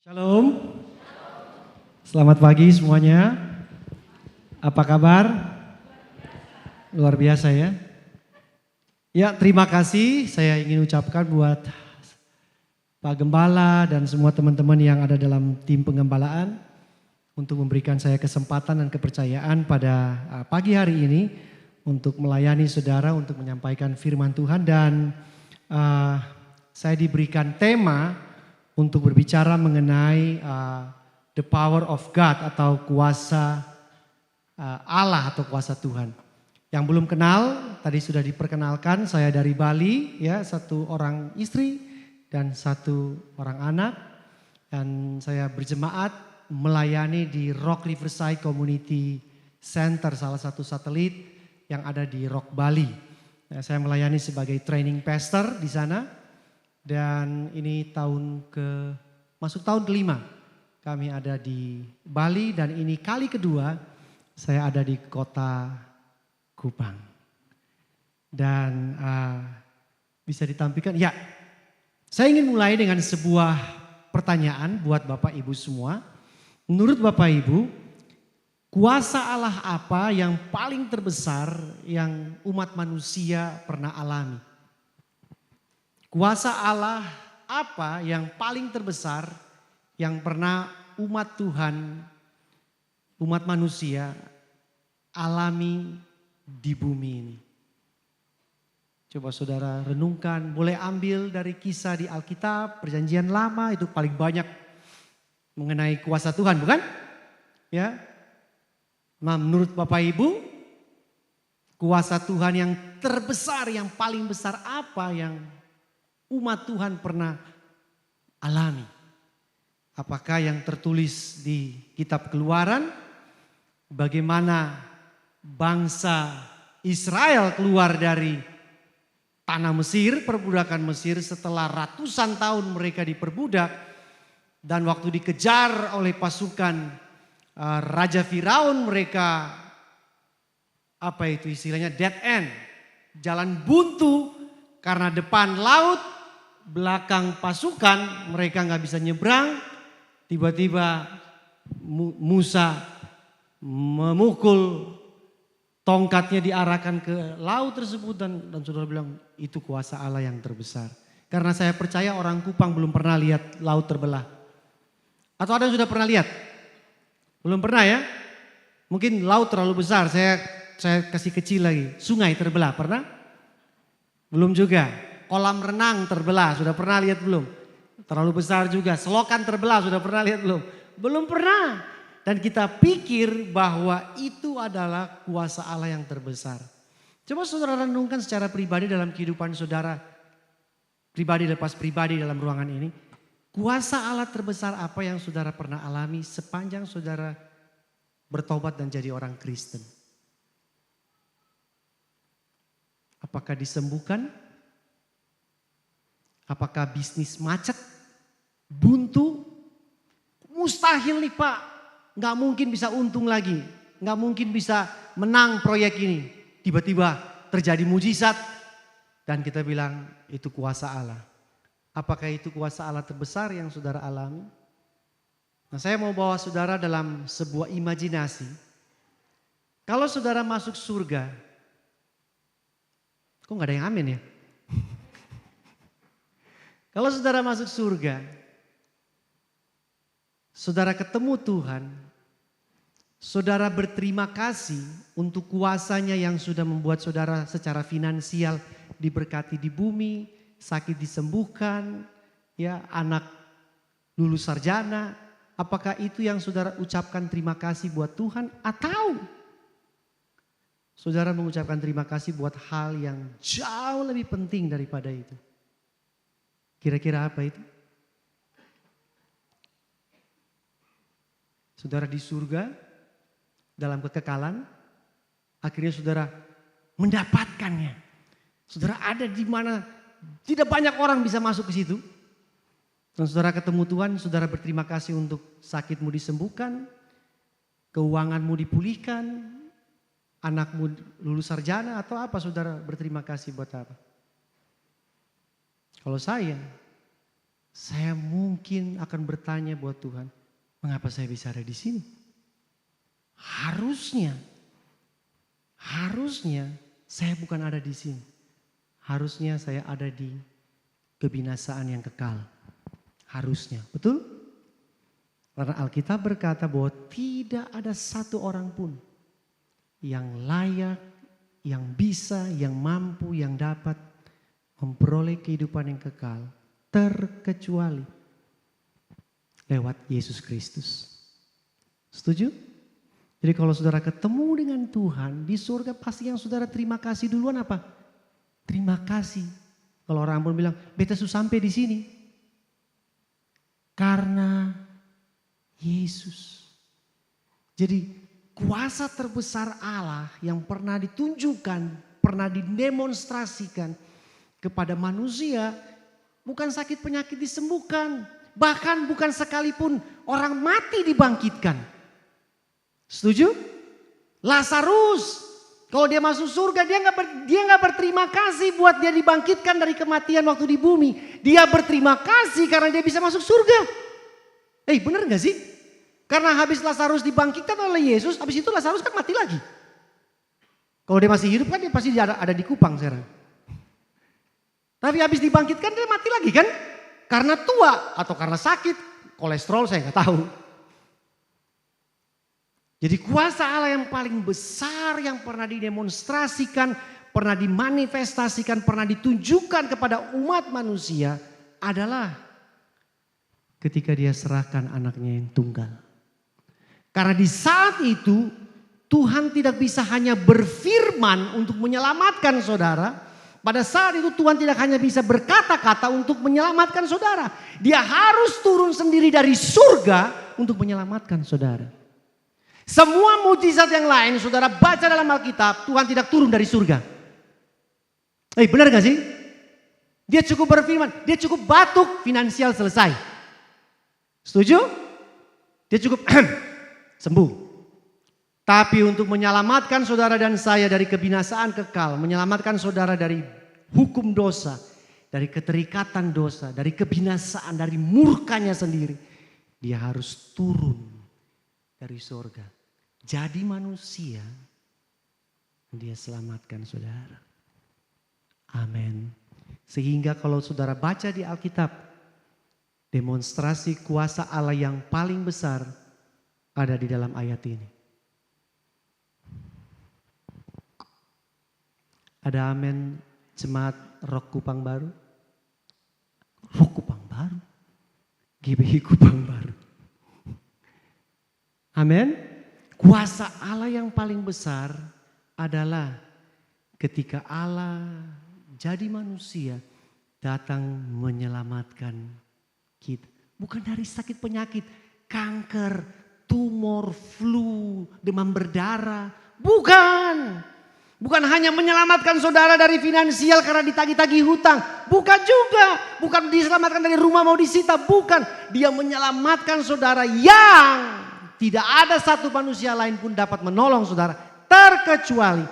Shalom, selamat pagi semuanya. Apa kabar? Luar biasa ya. Ya, terima kasih saya ingin ucapkan buat Pak Gembala dan semua teman-teman yang ada dalam tim pengembalaan untuk memberikan saya kesempatan dan kepercayaan pada pagi hari ini untuk melayani saudara, untuk menyampaikan firman Tuhan dan saya diberikan tema untuk berbicara mengenai the power of God atau kuasa Allah atau kuasa Tuhan. Yang belum kenal, tadi sudah diperkenalkan, saya dari Bali, ya, satu orang istri dan satu orang anak. Dan saya berjemaat melayani di Rock Riverside Community Center, salah satu satelit yang ada di Rock Bali. Saya melayani sebagai training pastor di sana. Dan ini masuk tahun kelima kami ada di Bali dan ini kali kedua saya ada di kota Kupang. Dan bisa ditampilkan, ya, saya ingin mulai dengan sebuah pertanyaan buat Bapak Ibu semua. Menurut Bapak Ibu, kuasa Allah apa yang paling terbesar yang umat manusia pernah alami? Kuasa Allah apa yang paling terbesar yang pernah umat Tuhan, umat manusia alami di bumi ini? Coba saudara renungkan, boleh ambil dari kisah di Alkitab, Perjanjian Lama itu paling banyak mengenai kuasa Tuhan, bukan? Ya. Nah, menurut Bapak Ibu, kuasa Tuhan yang terbesar, yang paling besar apa yang umat Tuhan pernah alami? Apakah yang tertulis di kitab Keluaran, bagaimana bangsa Israel keluar dari tanah Mesir, perbudakan Mesir, setelah ratusan tahun mereka diperbudak dan waktu dikejar oleh pasukan Raja Firaun, mereka apa itu istilahnya, dead end, jalan buntu karena depan laut, belakang pasukan, mereka nggak bisa nyebrang. Tiba-tiba Musa memukul tongkatnya, diarahkan ke laut tersebut dan saudara bilang itu kuasa Allah yang terbesar. Karena saya percaya orang Kupang belum pernah lihat laut terbelah. Atau ada yang sudah pernah lihat? Belum pernah ya? Mungkin laut terlalu besar, saya kasih kecil lagi. Sungai terbelah, pernah? Belum juga. Kolam renang terbelah, sudah pernah lihat belum? Terlalu besar juga. Selokan terbelah, sudah pernah lihat belum? Belum pernah. Dan kita pikir bahwa itu adalah kuasa Allah yang terbesar. Coba saudara renungkan secara pribadi dalam kehidupan saudara. Pribadi lepas pribadi dalam ruangan ini. Kuasa Allah terbesar apa yang saudara pernah alami sepanjang saudara bertobat dan jadi orang Kristen? Apakah disembuhkan? Apakah bisnis macet, buntu? Mustahil nih Pak, gak mungkin bisa untung lagi, gak mungkin bisa menang proyek ini. Tiba-tiba terjadi mujizat dan kita bilang itu kuasa Allah. Apakah itu kuasa Allah terbesar yang saudara alami? Nah, saya mau bawa saudara dalam sebuah imajinasi. Kalau saudara masuk surga, kok gak ada yang amin ya? Kalau saudara masuk surga, saudara ketemu Tuhan, saudara berterima kasih untuk kuasanya yang sudah membuat saudara secara finansial diberkati di bumi, sakit disembuhkan, ya, anak lulus sarjana. Apakah itu yang saudara ucapkan terima kasih buat Tuhan, atau saudara mengucapkan terima kasih buat hal yang jauh lebih penting daripada itu? Kira-kira apa itu? Saudara di surga, dalam kekekalan, akhirnya saudara mendapatkannya. Saudara ada di mana tidak banyak orang bisa masuk ke situ. Dan saudara ketemu Tuhan, saudara berterima kasih untuk sakitmu disembuhkan, keuanganmu dipulihkan, anakmu lulus sarjana, atau apa saudara berterima kasih buat apa? Kalau saya, saya mungkin akan bertanya buat Tuhan, mengapa saya bisa ada di sini? Harusnya saya bukan ada di sini. Harusnya saya ada di kebinasaan yang kekal. Harusnya, betul? Karena Alkitab berkata bahwa tidak ada satu orang pun yang layak, yang bisa, yang mampu, yang dapat memperoleh kehidupan yang kekal terkecuali lewat Yesus Kristus. Setuju? Jadi kalau saudara ketemu dengan Tuhan di surga, pasti yang saudara terima kasih duluan apa? Terima kasih. Kalau orang pun bilang, beta sudah sampai di sini. Karena Yesus. Jadi kuasa terbesar Allah yang pernah ditunjukkan, pernah didemonstrasikan kepada manusia, bukan sakit penyakit disembuhkan. Bahkan bukan sekalipun orang mati dibangkitkan. Setuju? Lazarus, kalau dia masuk surga dia nggak berterima kasih buat dia dibangkitkan dari kematian waktu di bumi. Dia berterima kasih karena dia bisa masuk surga. Benar nggak sih? Karena habis Lazarus dibangkitkan oleh Yesus, habis itu Lazarus kan mati lagi. Kalau dia masih hidup kan dia pasti ada di Kupang sekarang. Tapi habis dibangkitkan dia mati lagi kan? Karena tua atau karena sakit, kolesterol saya nggak tahu. Jadi kuasa Allah yang paling besar yang pernah didemonstrasikan, pernah dimanifestasikan, pernah ditunjukkan kepada umat manusia adalah ketika dia serahkan anaknya yang tunggal. Karena di saat itu Tuhan tidak bisa hanya berfirman untuk menyelamatkan saudara. Pada saat itu Tuhan tidak hanya bisa berkata-kata untuk menyelamatkan saudara. Dia harus turun sendiri dari surga untuk menyelamatkan saudara. Semua mujizat yang lain saudara baca dalam Alkitab, Tuhan tidak turun dari surga. Benar gak sih? Dia cukup berfirman, dia cukup batuk, finansial selesai. Setuju? Dia cukup sembuh. Tapi untuk menyelamatkan saudara dan saya dari kebinasaan kekal, menyelamatkan saudara dari hukum dosa, dari keterikatan dosa, dari kebinasaan, dari murkanya sendiri, dia harus turun dari surga. Jadi manusia, dia selamatkan saudara. Amin. Sehingga kalau saudara baca di Alkitab, demonstrasi kuasa Allah yang paling besar ada di dalam ayat ini. Ada amin jemaat Rock Kupang Baru? Rock Kupang Baru? GBI Kupang Baru. Amin. Kuasa Allah yang paling besar adalah ketika Allah jadi manusia datang menyelamatkan kita. Bukan dari sakit penyakit, kanker, tumor, flu, demam berdarah. Bukan. Bukan hanya menyelamatkan saudara dari finansial karena ditagih-tagih hutang. Bukan juga. Bukan diselamatkan dari rumah mau disita. Bukan. Dia menyelamatkan saudara yang tidak ada satu manusia lain pun dapat menolong saudara. Terkecuali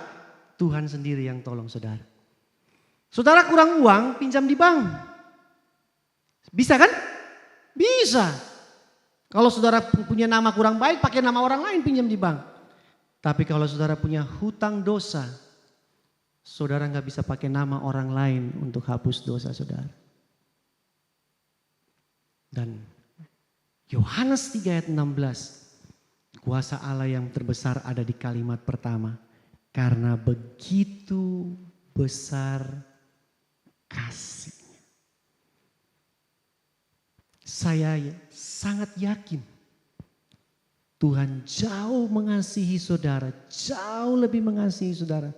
Tuhan sendiri yang tolong saudara. Saudara kurang uang, pinjam di bank. Bisa kan? Bisa. Kalau saudara punya nama kurang baik, pakai nama orang lain pinjam di bank. Tapi kalau saudara punya hutang dosa, saudara nggak bisa pakai nama orang lain untuk hapus dosa saudara. Dan Yohanes 3 ayat 16. Kuasa Allah yang terbesar ada di kalimat pertama. Karena begitu besar kasih-Nya. Saya sangat yakin Tuhan jauh mengasihi saudara, jauh lebih mengasihi saudara.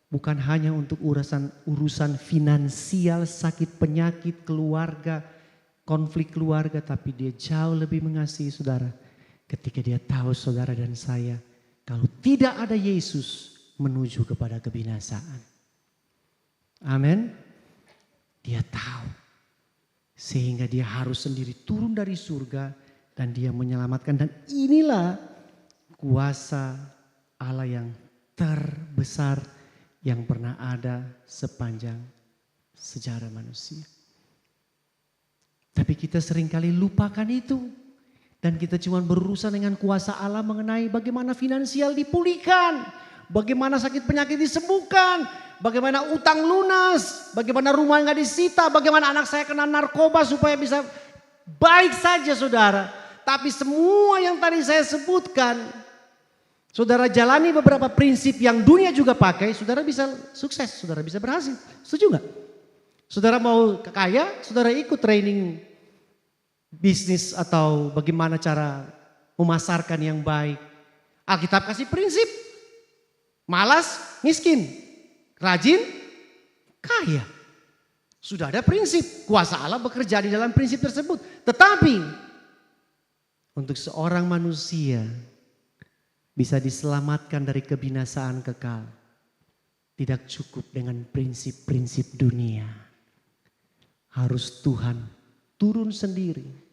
Bukan hanya untuk urusan finansial, sakit penyakit, keluarga, konflik keluarga, tapi dia jauh lebih mengasihi saudara. Ketika dia tahu saudara dan saya, kalau tidak ada Yesus menuju kepada kebinasaan. Amin. Dia tahu. Sehingga dia harus sendiri turun dari surga dan dia menyelamatkan. Dan inilah kuasa Allah yang terbesar yang pernah ada sepanjang sejarah manusia. Tapi kita seringkali lupakan itu. Dan kita cuma berurusan dengan kuasa Allah mengenai bagaimana finansial dipulihkan. Bagaimana sakit penyakit disembuhkan. Bagaimana utang lunas. Bagaimana rumah nggak disita. Bagaimana anak saya kena narkoba supaya bisa baik saja saudara. Tapi semua yang tadi saya sebutkan. Saudara jalani beberapa prinsip yang dunia juga pakai. Saudara bisa sukses. Saudara bisa berhasil. Setuju nggak? Saudara mau kaya. Saudara ikut training bisnis atau bagaimana cara memasarkan yang baik. Alkitab kasih prinsip. Malas, miskin. Rajin, kaya. Sudah ada prinsip. Kuasa Allah bekerja di dalam prinsip tersebut. Tetapi untuk seorang manusia bisa diselamatkan dari kebinasaan kekal. Tidak cukup dengan prinsip-prinsip dunia. Harus Tuhan turun sendiri.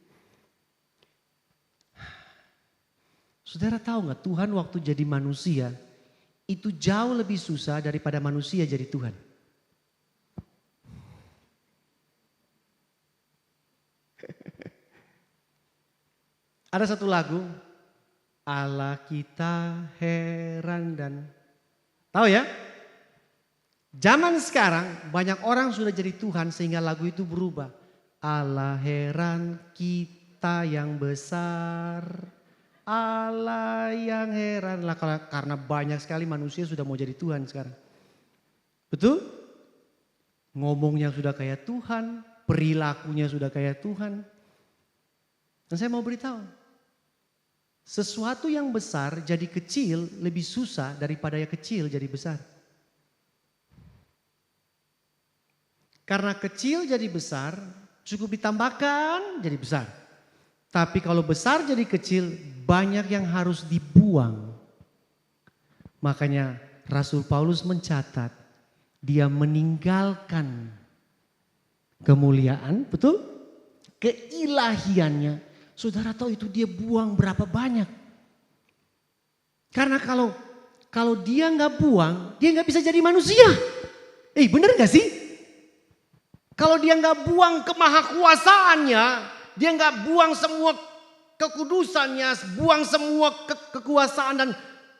Saudara tahu nggak Tuhan waktu jadi manusia itu jauh lebih susah daripada manusia jadi Tuhan. Ada satu lagu, Allah kita heran dan tahu ya? Zaman sekarang banyak orang sudah jadi Tuhan sehingga lagu itu berubah. Allah heran kita yang besar. Allah yang heran lah karena banyak sekali manusia sudah mau jadi Tuhan sekarang. Betul? Ngomongnya sudah kayak Tuhan, perilakunya sudah kayak Tuhan. Dan saya mau beritahu, sesuatu yang besar jadi kecil lebih susah daripada yang kecil jadi besar. Karena kecil jadi besar, cukup ditambahkan jadi besar. Tapi kalau besar jadi kecil, banyak yang harus dibuang. Makanya Rasul Paulus mencatat, dia meninggalkan kemuliaan, betul? Keilahiannya. Saudara tahu itu dia buang berapa banyak. Karena kalau dia nggak buang, dia nggak bisa jadi manusia. Bener gak sih? Kalau dia nggak buang kemahakuasaannya, dia nggak buang semua kekudusannya, buang semua kekuasaan dan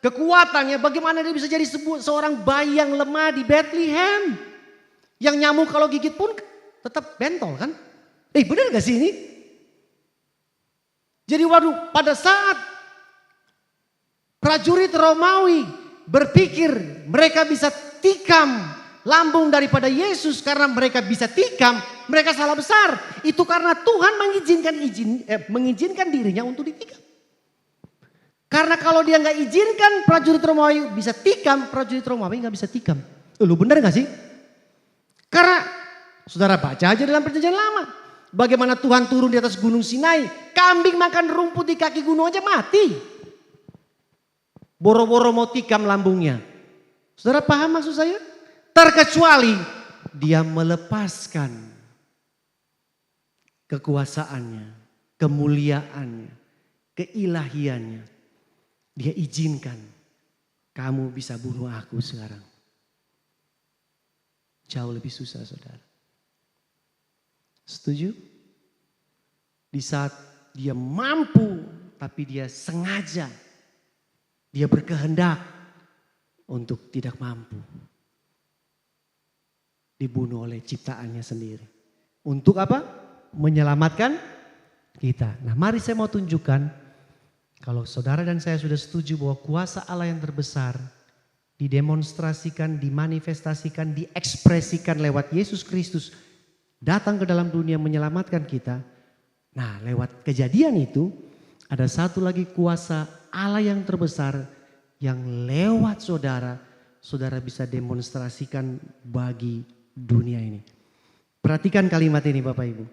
kekuatannya, bagaimana dia bisa jadi seorang bayi yang lemah di Bethlehem? Yang nyamuk kalau gigit pun tetap bentol kan? Benar gak sih ini? Jadi waduh, pada saat prajurit Romawi berpikir mereka bisa tikam lambung daripada Yesus karena mereka bisa tikam, mereka salah besar. Itu karena Tuhan mengizinkan dirinya untuk ditikam. Karena kalau dia nggak izinkan prajurit Romawi bisa tikam, prajurit Romawi nggak bisa tikam. Lu bener nggak sih? Karena saudara baca aja dalam Perjanjian Lama, bagaimana Tuhan turun di atas Gunung Sinai, kambing makan rumput di kaki gunung aja mati. Boro-boro mau tikam lambungnya. Saudara paham maksud saya? Terkecuali dia melepaskan kekuasaannya, kemuliaannya, keilahiannya. Dia izinkan kamu bisa bunuh aku sekarang. Jauh lebih susah saudara. Setuju? Di saat dia mampu tapi dia sengaja. Dia berkehendak untuk tidak mampu. Dibunuh oleh ciptaannya sendiri. Untuk apa? Menyelamatkan kita. Nah mari saya mau tunjukkan. Kalau saudara dan saya sudah setuju bahwa kuasa Allah yang terbesar didemonstrasikan, dimanifestasikan, diekspresikan lewat Yesus Kristus datang ke dalam dunia menyelamatkan kita. Nah lewat kejadian itu ada satu lagi kuasa Allah yang terbesar yang lewat saudara bisa demonstrasikan bagi dunia ini. Perhatikan kalimat ini Bapak Ibu.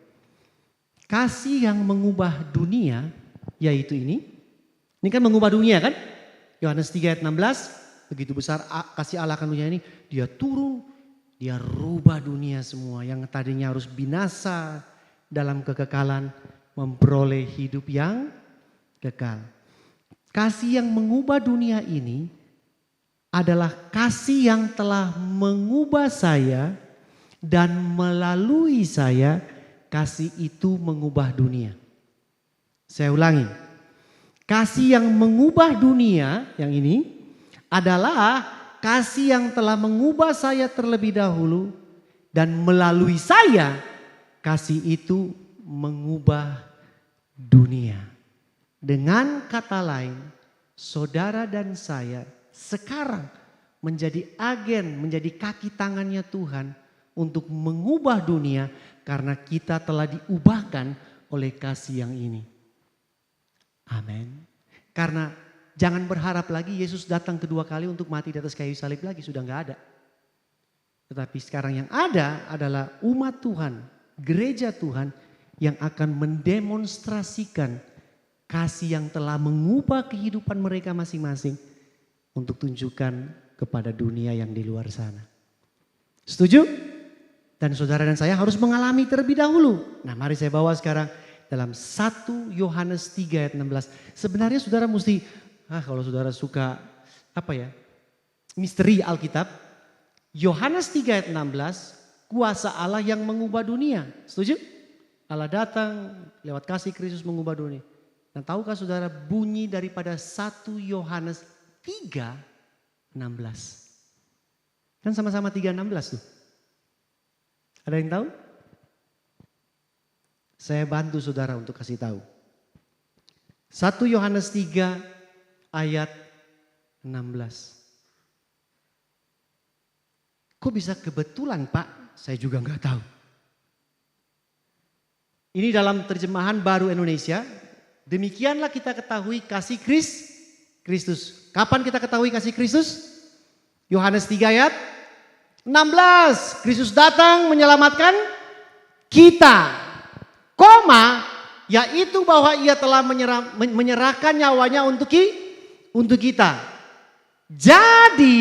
Kasih yang mengubah dunia yaitu ini. Ini kan mengubah dunia kan? Yohanes 3 ayat 16. Begitu besar kasih Allah akan dunia ini. Dia turun, dia rubah dunia semua. Yang tadinya harus binasa dalam kekekalan. Memperoleh hidup yang kekal. Kasih yang mengubah dunia ini adalah kasih yang telah mengubah saya dan melalui saya kasih itu mengubah dunia. Saya ulangi. Kasih yang mengubah dunia yang ini adalah kasih yang telah mengubah saya terlebih dahulu dan melalui saya kasih itu mengubah dunia. Dengan kata lain, saudara dan saya sekarang menjadi agen, menjadi kaki tangannya Tuhan untuk mengubah dunia karena kita telah diubahkan oleh kasih yang ini. Amin. Karena jangan berharap lagi Yesus datang kedua kali untuk mati di atas kayu salib lagi, sudah enggak ada. Tetapi sekarang yang ada adalah umat Tuhan, gereja Tuhan yang akan mendemonstrasikan kasih yang telah mengubah kehidupan mereka masing-masing untuk tunjukkan kepada dunia yang di luar sana. Setuju? Dan saudara dan saya harus mengalami terlebih dahulu. Nah, mari saya bawa sekarang dalam 1 Yohanes 3 ayat 16. Sebenarnya saudara mesti, kalau saudara suka misteri Alkitab. Yohanes 3 ayat 16, kuasa Allah yang mengubah dunia. Setuju? Allah datang lewat kasih Kristus mengubah dunia. Dan tahukah saudara bunyi daripada 1 Yohanes 3, 16. Kan sama-sama 3:16 tuh. Ada yang tahu? Saya bantu saudara untuk kasih tahu. 1 Yohanes 3 ayat 16. Kok bisa kebetulan Pak? Saya juga nggak tahu. Ini dalam terjemahan baru Indonesia. Demikianlah kita ketahui kasih Kristus. Kapan kita ketahui kasih Kristus? Yohanes 3 ayat 16. Kristus datang menyelamatkan kita. Yaitu bahwa ia telah menyerahkan nyawanya untuk kita. Jadi,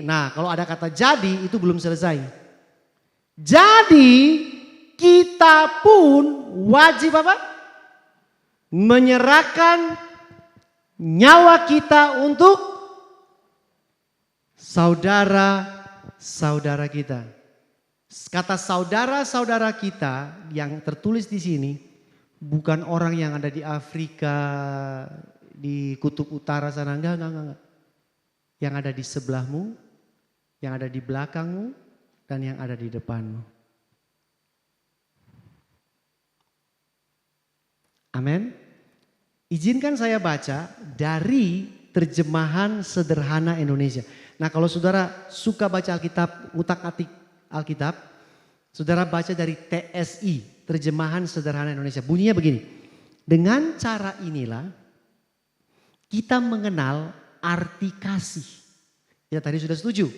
nah kalau ada kata jadi itu belum selesai. Jadi kita pun wajib menyerahkan nyawa kita untuk saudara-saudara kita. Kata saudara-saudara kita yang tertulis di sini bukan orang yang ada di Afrika, di kutub utara sana, enggak. Yang ada di sebelahmu, yang ada di belakangmu, dan yang ada di depanmu. Amin. Izinkan saya baca dari terjemahan sederhana Indonesia. Nah, kalau saudara suka baca Alkitab, utak-atik Alkitab, saudara baca dari TSI, terjemahan sederhana Indonesia. Bunyinya begini. Dengan cara inilah kita mengenal arti kasih. Ya, tadi sudah setuju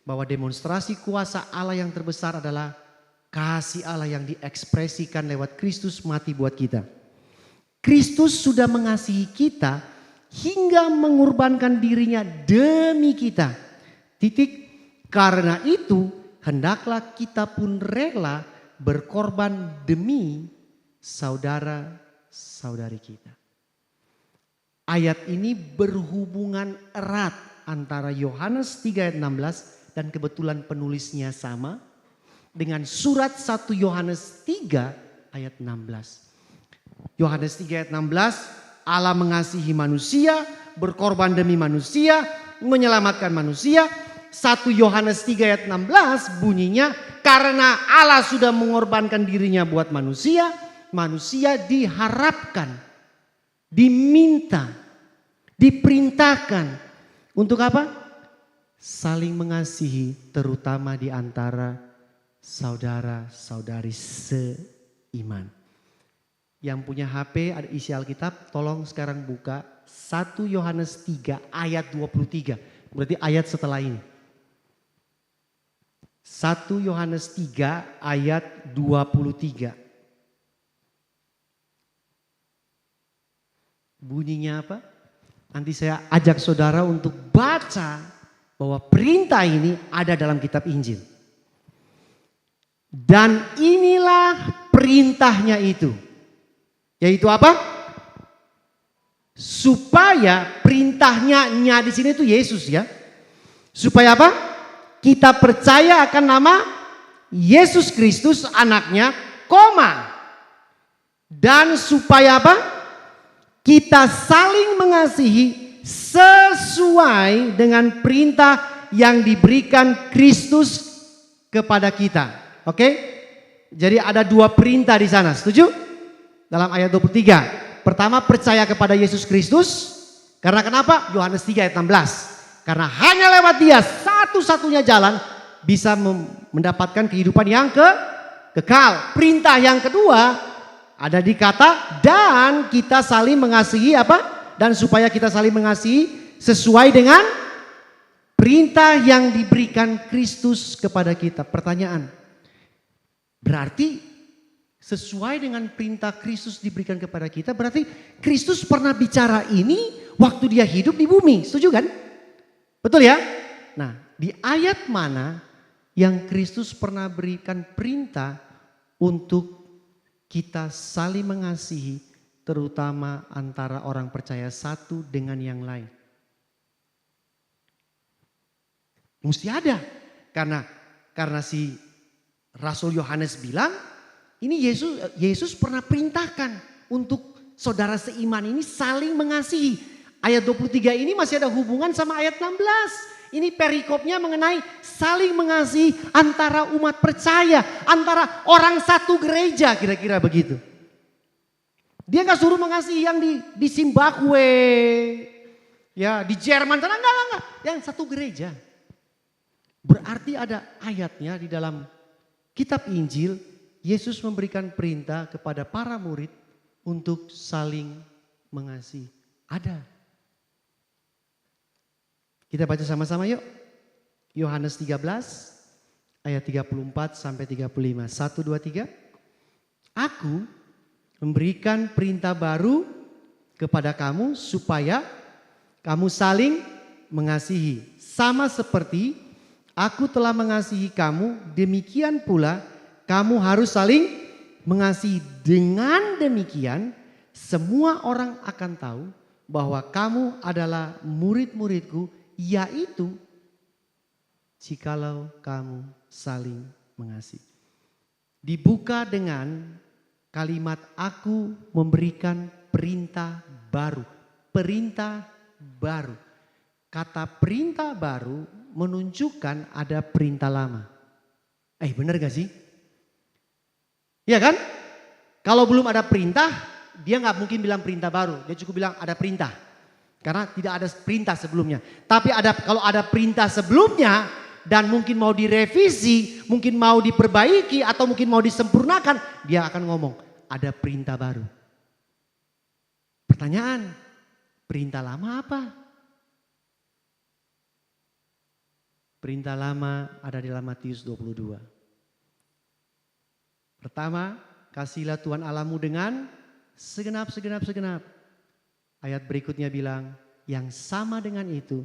bahwa demonstrasi kuasa Allah yang terbesar adalah kasih Allah yang diekspresikan lewat Kristus mati buat kita. Kristus sudah mengasihi kita hingga mengorbankan dirinya demi kita. Karena itu hendaklah kita pun rela berkorban demi saudara-saudari kita. Ayat ini berhubungan erat antara Yohanes 3 ayat 16 dan kebetulan penulisnya sama dengan surat 1 Yohanes 3 ayat 16. Yohanes 3 ayat 16, Allah mengasihi manusia, berkorban demi manusia, menyelamatkan manusia. 1 Yohanes 3 ayat 16 bunyinya, karena Allah sudah mengorbankan dirinya buat manusia, manusia diharapkan, diminta, diperintahkan untuk apa? Saling mengasihi, terutama di antara saudara-saudari seiman. Yang punya HP ada isi Alkitab, tolong sekarang buka 1 Yohanes 3 ayat 23. Berarti ayat setelah ini. 1 Yohanes 3 ayat 23. Bunyinya apa? Nanti saya ajak saudara untuk baca bahwa perintah ini ada dalam kitab Injil. Dan inilah perintahnya itu. Yaitu apa? Supaya perintahnya di sini itu Yesus ya. Supaya apa? Kita percaya akan nama Yesus Kristus anaknya, koma. Dan supaya apa? Kita saling mengasihi sesuai dengan perintah yang diberikan Kristus kepada kita. Oke? Jadi ada dua perintah di sana. Setuju? Dalam ayat 23. Pertama, percaya kepada Yesus Kristus. Karena kenapa? Yohanes 3 ayat 16. Karena hanya lewat Dia satu-satunya jalan bisa mendapatkan kehidupan yang kekal. Perintah yang kedua ada di kata dan kita saling mengasihi apa? Dan supaya kita saling mengasihi sesuai dengan perintah yang diberikan Kristus kepada kita. Pertanyaan, berarti sesuai dengan perintah Kristus diberikan kepada kita, berarti Kristus pernah bicara ini waktu Dia hidup di bumi. Setuju kan? Betul ya? Nah, di ayat mana yang Kristus pernah berikan perintah untuk kita saling mengasihi, terutama antara orang percaya satu dengan yang lain? Mesti ada. Karena si Rasul Yohanes bilang, ini Yesus pernah perintahkan untuk saudara seiman ini saling mengasihi. Ayat 23 ini masih ada hubungan sama ayat 16. Ini perikopnya mengenai saling mengasihi antara umat percaya, antara orang satu gereja, kira-kira begitu. Dia gak suruh mengasihi yang di Zimbabwe, ya di Jerman sana, enggak. Yang satu gereja. Berarti ada ayatnya di dalam kitab Injil, Yesus memberikan perintah kepada para murid untuk saling mengasihi. Ada. Kita baca sama-sama yuk. Yohanes 13 ayat 34 sampai 35. 1, 2, 3. Aku memberikan perintah baru kepada kamu supaya kamu saling mengasihi. Sama seperti aku telah mengasihi kamu, demikian pula kamu harus saling mengasihi. Dengan demikian semua orang akan tahu bahwa kamu adalah murid-muridku, yaitu jikalau kamu saling mengasihi. Dibuka dengan kalimat aku memberikan perintah baru. Perintah baru. Kata perintah baru menunjukkan ada perintah lama. Benar gak sih? Iya kan? Kalau belum ada perintah, dia gak mungkin bilang perintah baru. Dia cukup bilang ada perintah. Karena tidak ada perintah sebelumnya. Tapi kalau ada perintah sebelumnya dan mungkin mau direvisi, mungkin mau diperbaiki atau mungkin mau disempurnakan, dia akan ngomong ada perintah baru. Pertanyaan, perintah lama apa? Perintah lama ada di dalam Matius 22. Pertama, kasihilah Tuhan Allahmu dengan segenap. Ayat berikutnya bilang, yang sama dengan itu,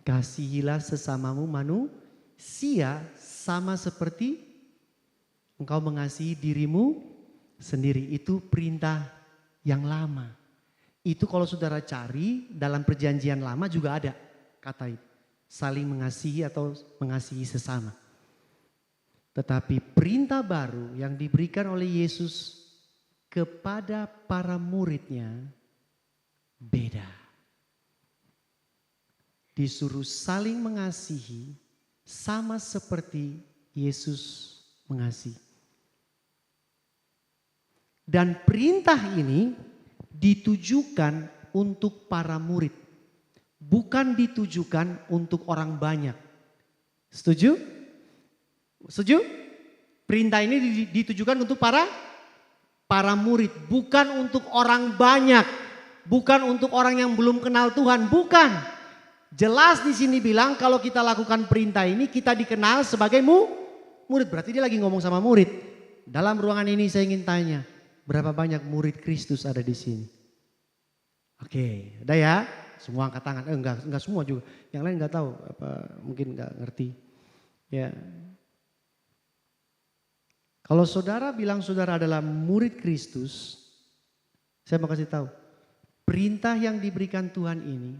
kasihilah sesamamu manusia sama seperti engkau mengasihi dirimu sendiri. Itu perintah yang lama. Itu kalau saudara cari dalam perjanjian lama juga ada kata itu. Saling mengasihi atau mengasihi sesama. Tetapi perintah baru yang diberikan oleh Yesus kepada para muridnya beda. Disuruh saling mengasihi sama seperti Yesus mengasihi. Dan perintah ini ditujukan untuk para murid. Bukan ditujukan untuk orang banyak. Setuju? Setuju? Perintah ini ditujukan untuk para murid. Bukan untuk orang banyak. Bukan untuk orang yang belum kenal Tuhan. Bukan. Jelas di sini bilang kalau kita lakukan perintah ini kita dikenal sebagai murid. Berarti dia lagi ngomong sama murid. Dalam ruangan ini saya ingin tanya. Berapa banyak murid Kristus ada di sini? Oke, udah ya. Semua angkat tangan. Enggak semua juga. Yang lain enggak tahu. Mungkin enggak ngerti. Ya. Kalau saudara bilang saudara adalah murid Kristus. Saya mau kasih tahu. Perintah yang diberikan Tuhan ini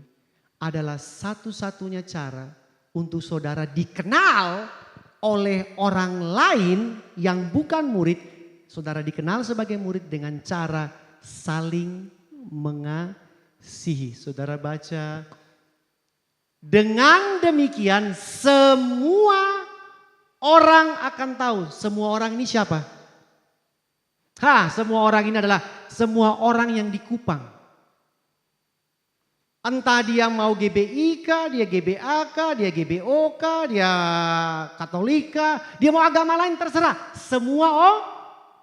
adalah satu-satunya cara untuk saudara dikenal oleh orang lain yang bukan murid. saudara dikenal sebagai murid dengan cara saling mengasihi. Saudara baca, dengan demikian semua orang akan tahu. Semua orang ini siapa? Semua orang ini adalah semua orang yang di Kupang. Entah dia mau GBI kah, dia GBA kah, dia GBO kah, dia Katolika, dia mau agama lain terserah. Semua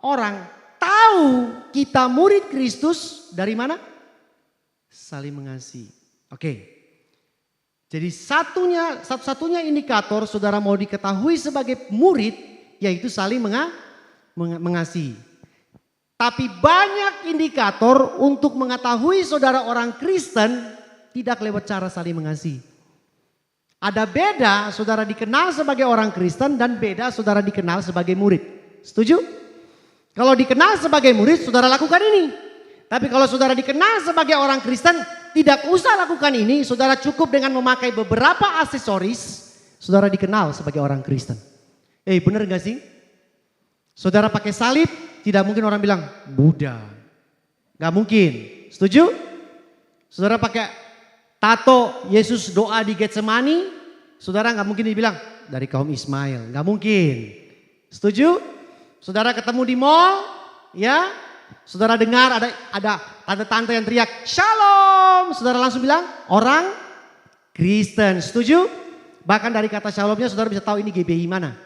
orang tahu kita murid Kristus dari mana? Saling mengasihi. Oke. Jadi satu-satunya indikator saudara mau diketahui sebagai murid yaitu saling mengasihi. Tapi banyak indikator untuk mengetahui saudara orang Kristen tidak lewat cara saling mengasihi. Ada beda saudara dikenal sebagai orang Kristen dan beda saudara dikenal sebagai murid. Setuju? Kalau dikenal sebagai murid saudara lakukan ini. Tapi kalau saudara dikenal sebagai orang Kristen tidak usah lakukan ini. Saudara cukup dengan memakai beberapa aksesoris. Saudara dikenal sebagai orang Kristen. Benar gak sih? Saudara pakai salib tidak mungkin orang bilang Buddha. Gak mungkin. Setuju? Saudara pakai tato Yesus doa di Getsemani, saudara nggak mungkin dibilang dari kaum Ismail, nggak mungkin. Setuju? Saudara ketemu di mall, ya, saudara dengar ada tante-tante yang teriak Shalom, saudara langsung bilang orang Kristen. Setuju? Bahkan dari kata Shalomnya saudara bisa tahu ini GBI mana.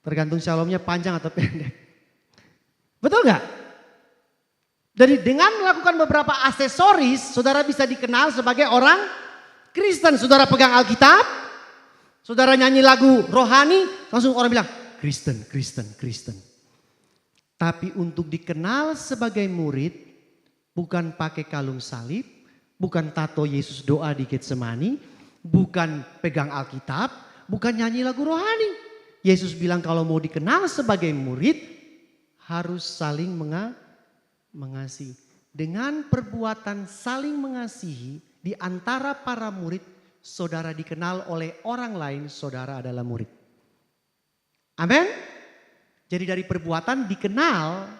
Tergantung Shalomnya panjang atau pendek. Betul nggak? Jadi dengan melakukan beberapa aksesoris, saudara bisa dikenal sebagai orang Kristen. Saudara pegang Alkitab, saudara nyanyi lagu rohani, langsung orang bilang Kristen, Kristen, Kristen. Tapi untuk dikenal sebagai murid, bukan pakai kalung salib, bukan tato Yesus doa di Getsemani, bukan pegang Alkitab, bukan nyanyi lagu rohani. Yesus bilang kalau mau dikenal sebagai murid, harus saling mengasihi. Dengan perbuatan saling mengasihi di antara para murid, saudara dikenal oleh orang lain, saudara adalah murid. Amin. Jadi dari perbuatan dikenal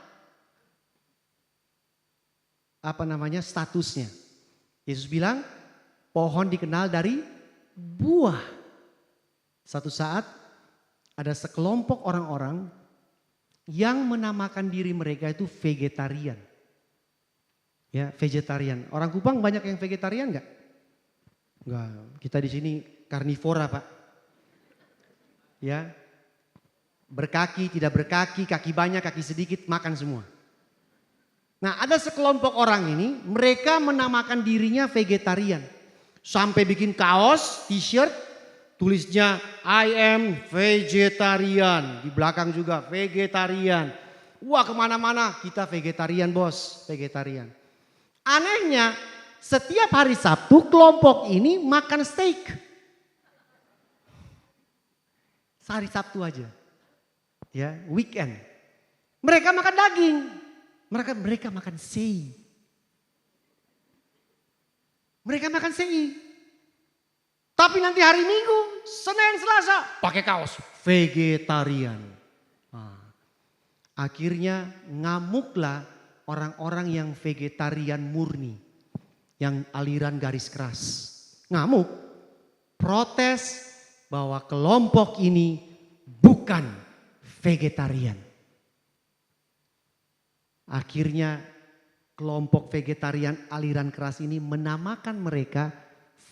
statusnya. Yesus bilang pohon dikenal dari buah. Satu saat ada sekelompok orang-orang yang menamakan diri mereka itu vegetarian. Ya, vegetarian. Orang Kupang banyak yang vegetarian enggak? Enggak. Kita di sini karnivora, Pak. Ya. Berkaki, tidak berkaki, kaki banyak, kaki sedikit, makan semua. Nah, ada sekelompok orang ini, mereka menamakan dirinya vegetarian. Sampai bikin kaos, t-shirt, tulisnya I am vegetarian. Di belakang juga vegetarian. Wah, kemana-mana kita vegetarian, bos, vegetarian. Anehnya, setiap hari Sabtu kelompok ini makan steak. Hari Sabtu aja. Ya, weekend. Mereka makan daging. Mereka makan sei. Mereka makan sei. Tapi nanti hari Minggu, Senin, Selasa pakai kaos vegetarian. Akhirnya ngamuklah orang-orang yang vegetarian murni. Yang aliran garis keras. Ngamuk. Protes bahwa kelompok ini bukan vegetarian. Akhirnya kelompok vegetarian aliran keras ini menamakan mereka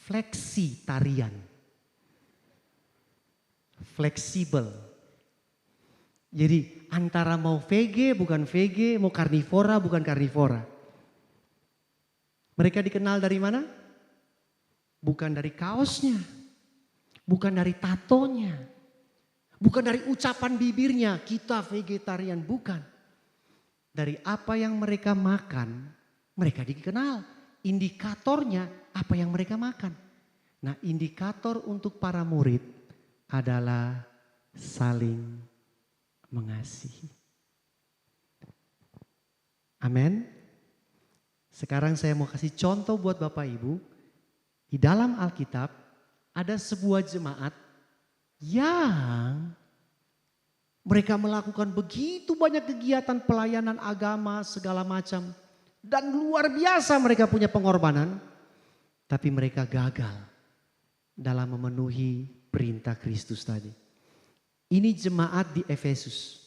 fleksitarian. Fleksibel. Jadi antara mau vege bukan vege, mau karnivora bukan karnivora. Mereka dikenal dari mana? Bukan dari kaosnya. Bukan dari tatonya. Bukan dari ucapan bibirnya, kita vegetarian, bukan. Dari apa yang mereka makan, mereka dikenal. Indikatornya apa yang mereka makan. Nah, indikator untuk para murid adalah saling mengasihi. Amin. Sekarang saya mau kasih contoh buat Bapak Ibu. Di dalam Alkitab ada sebuah jemaat yang Mereka melakukan begitu banyak kegiatan pelayanan agama segala macam. Dan luar biasa mereka punya pengorbanan. Tapi mereka gagal dalam memenuhi perintah Kristus tadi. Ini jemaat di Efesus.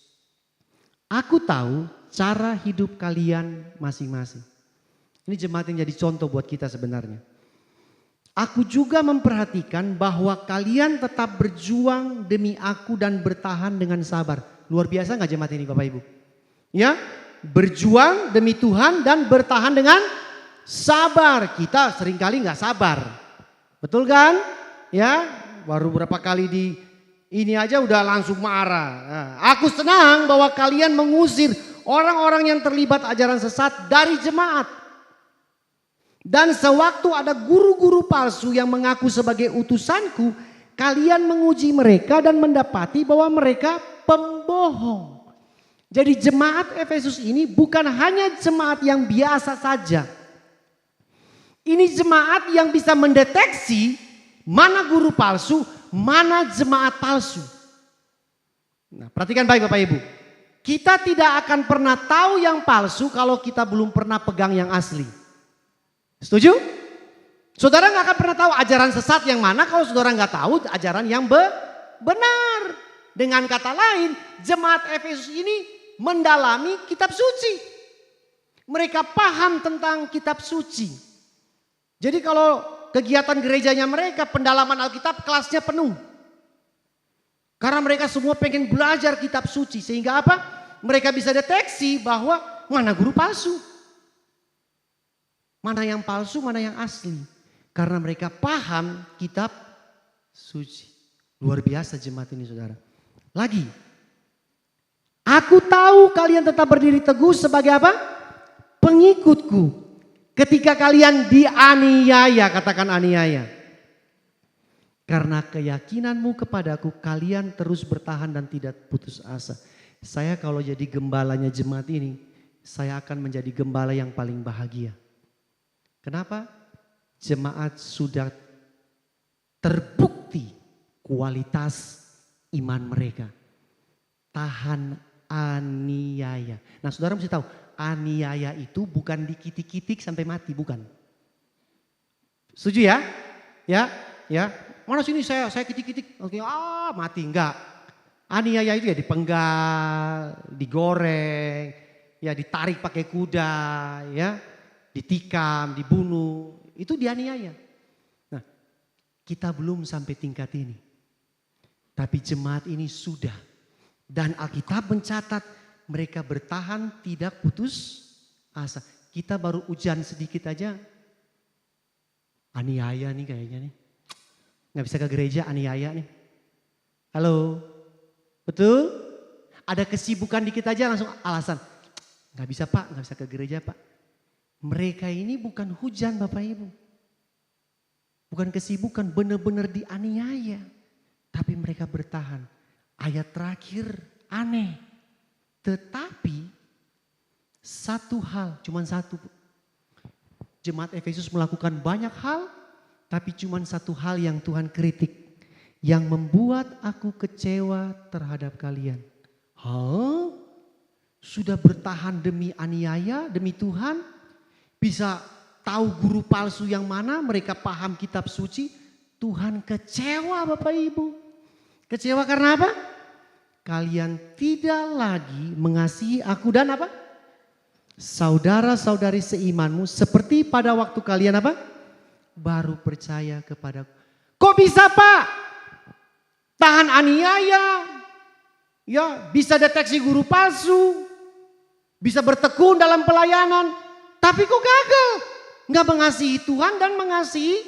Aku tahu cara hidup kalian masing-masing. Ini jemaat yang jadi contoh buat kita sebenarnya. Aku juga memperhatikan bahwa kalian tetap berjuang demi aku dan bertahan dengan sabar. Luar biasa gak jemaat ini Bapak Ibu? Ya, berjuang demi Tuhan dan bertahan dengan sabar. Kita seringkali gak sabar. Betul kan? Ya, baru berapa kali di ini aja udah langsung marah. Nah, aku senang bahwa kalian mengusir orang-orang yang terlibat ajaran sesat dari jemaat. Dan sewaktu ada guru-guru palsu yang mengaku sebagai utusanku, kalian menguji mereka dan mendapati bahwa mereka pembohong. Jadi jemaat Efesus ini bukan hanya jemaat yang biasa saja. Ini jemaat yang bisa mendeteksi mana guru palsu, mana jemaat palsu. Nah, perhatikan baik Bapak Ibu. Kita tidak akan pernah tahu yang palsu kalau kita belum pernah pegang yang asli. Setuju? Saudara gak akan pernah tahu ajaran sesat yang mana kalau saudara gak tahu ajaran yang benar. Dengan kata lain, jemaat Efesus ini mendalami kitab suci. Mereka paham tentang kitab suci. Jadi kalau kegiatan gerejanya mereka, pendalaman Alkitab kelasnya penuh. Karena mereka semua pengen belajar kitab suci. Sehingga apa? Mereka bisa deteksi bahwa mana guru palsu. Mana yang palsu, mana yang asli. Karena mereka paham kitab suci. Luar biasa jemaat ini saudara. Lagi. Aku tahu kalian tetap berdiri teguh sebagai apa? Pengikutku. Ketika kalian dianiaya, katakan aniaya. Karena keyakinanmu kepadaku, kalian terus bertahan dan tidak putus asa. Saya kalau jadi gembalanya jemaat ini, saya akan menjadi gembala yang paling bahagia. Kenapa? Jemaat sudah terbukti kualitas iman mereka. Tahan aniaya. Nah saudara mesti tahu, aniaya itu bukan dikitik-kitik sampai mati, bukan. Setuju ya? Ya. Mana sini saya kitik-kitik, mati, enggak. Aniaya itu ya dipenggal, digoreng, ya ditarik pakai kuda, ya. Ditikam, dibunuh, itu dianiaya. Nah, kita belum sampai tingkat ini. Tapi jemaat ini sudah. Dan Alkitab mencatat mereka bertahan tidak putus asa. Kita baru ujian sedikit aja. Aniaya nih kayaknya nih. Gak bisa ke gereja aniaya nih. Halo, betul? Ada kesibukan dikit aja langsung alasan. Gak bisa pak, gak bisa ke gereja pak. Mereka ini bukan hujan Bapak Ibu. Bukan kesibukan, benar-benar dianiaya. Tapi mereka bertahan. Ayat terakhir aneh. Tetapi satu hal, cuma satu. Jemaat Efesus melakukan banyak hal. Tapi cuma satu hal yang Tuhan kritik. Yang membuat aku kecewa terhadap kalian. Sudah bertahan demi aniaya, demi Tuhan. Bisa tahu guru palsu yang mana, mereka paham kitab suci. Tuhan kecewa Bapak Ibu. Kecewa karena apa? Kalian tidak lagi mengasihi aku dan apa? Saudara-saudari seimanmu seperti pada waktu kalian apa? Baru percaya kepadaku. Kok bisa Pak? Tahan aniaya. Ya, bisa deteksi guru palsu. Bisa bertekun dalam pelayanan. Tapi kok gagal? Nggak mengasihi Tuhan dan mengasihi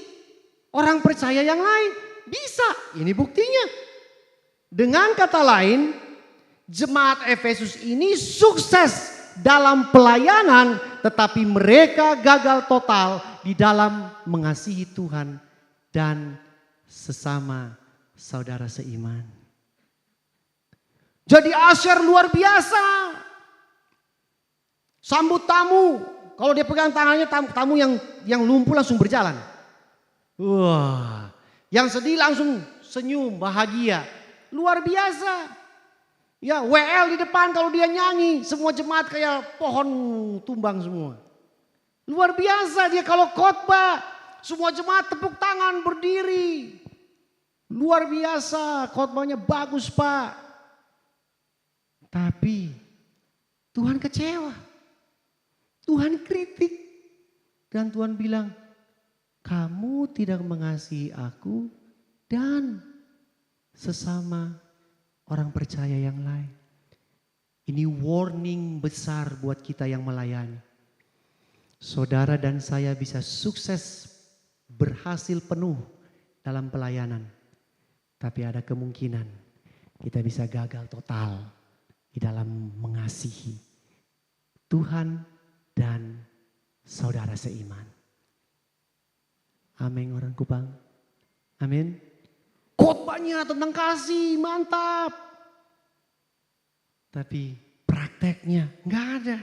orang percaya yang lain. Bisa, ini buktinya. Dengan kata lain, jemaat Efesus ini sukses dalam pelayanan. Tetapi mereka gagal total di dalam mengasihi Tuhan dan sesama saudara seiman. Jadi asyar luar biasa. Sambut tamu. Kalau dia pegang tangannya tamu yang lumpuh langsung berjalan. Wah, yang sedih langsung senyum, bahagia. Luar biasa. Ya WL di depan kalau dia nyanyi, semua jemaat kayak pohon tumbang semua. Luar biasa dia kalau khotbah, semua jemaat tepuk tangan berdiri. Luar biasa, khotbahnya bagus Pak. Tapi Tuhan kecewa. Tuhan kritik. Dan Tuhan bilang, kamu tidak mengasihi aku dan sesama orang percaya yang lain. Ini warning besar buat kita yang melayani. Saudara dan saya bisa sukses berhasil penuh dalam pelayanan. Tapi ada kemungkinan kita bisa gagal total di dalam mengasihi Tuhan dan saudara seiman. Amin orang Kupang. Amin. Khotbahnya tentang kasih, mantap. Tapi prakteknya nggak ada.